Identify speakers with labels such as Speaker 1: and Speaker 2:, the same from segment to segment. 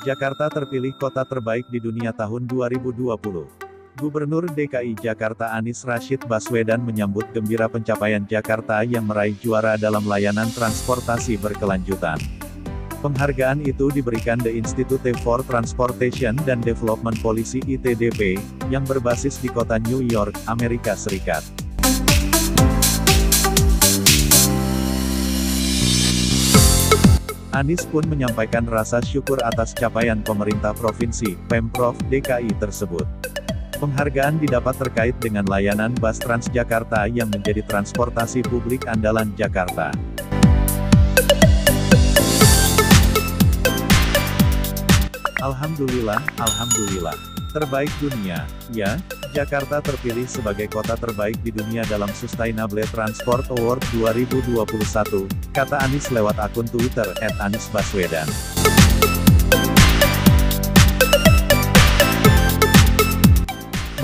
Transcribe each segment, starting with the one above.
Speaker 1: Jakarta terpilih kota terbaik di dunia tahun 2020. Gubernur DKI Jakarta Anies Rashid Baswedan menyambut gembira pencapaian Jakarta yang meraih juara dalam layanan transportasi berkelanjutan. Penghargaan itu diberikan The Institute for Transportation and Development Policy (ITDP), yang berbasis di kota New York, Amerika Serikat. Anies pun menyampaikan rasa syukur atas capaian pemerintah provinsi, Pemprov DKI tersebut. Penghargaan didapat terkait dengan layanan bus Transjakarta yang menjadi transportasi publik andalan Jakarta. Alhamdulillah, alhamdulillah. Terbaik dunia, ya, Jakarta terpilih sebagai kota terbaik di dunia dalam Sustainable Transport Award 2021, kata Anies lewat akun Twitter @AniesBaswedan.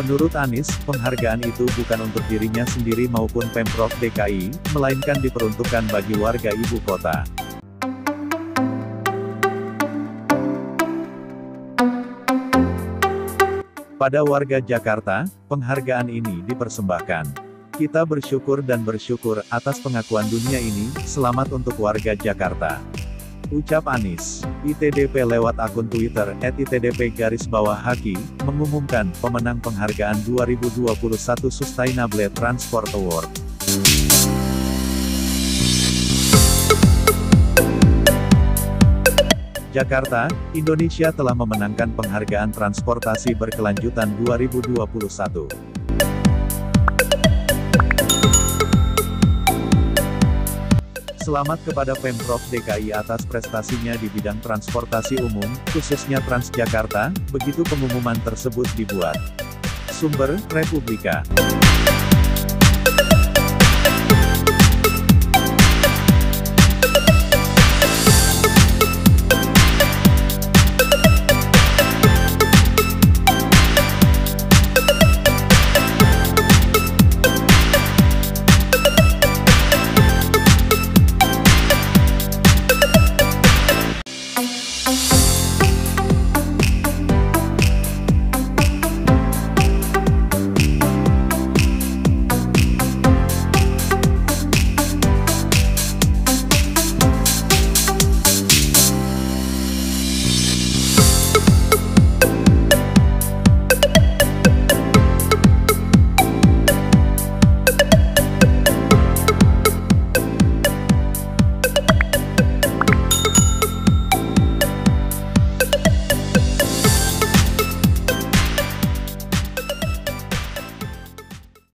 Speaker 1: Menurut Anies, penghargaan itu bukan untuk dirinya sendiri maupun Pemprov DKI, melainkan diperuntukkan bagi warga ibu kota. Pada warga Jakarta, penghargaan ini dipersembahkan. Kita bersyukur dan bersyukur atas pengakuan dunia ini, selamat untuk warga Jakarta. Ucap Anies. ITDP lewat akun Twitter @ITDP_Haki, mengumumkan pemenang penghargaan 2021 Sustainable Transport Award. Jakarta, Indonesia telah memenangkan penghargaan transportasi berkelanjutan 2021. Selamat kepada Pemprov DKI atas prestasinya di bidang transportasi umum, khususnya Transjakarta, begitu pengumuman tersebut dibuat. Sumber, Republika.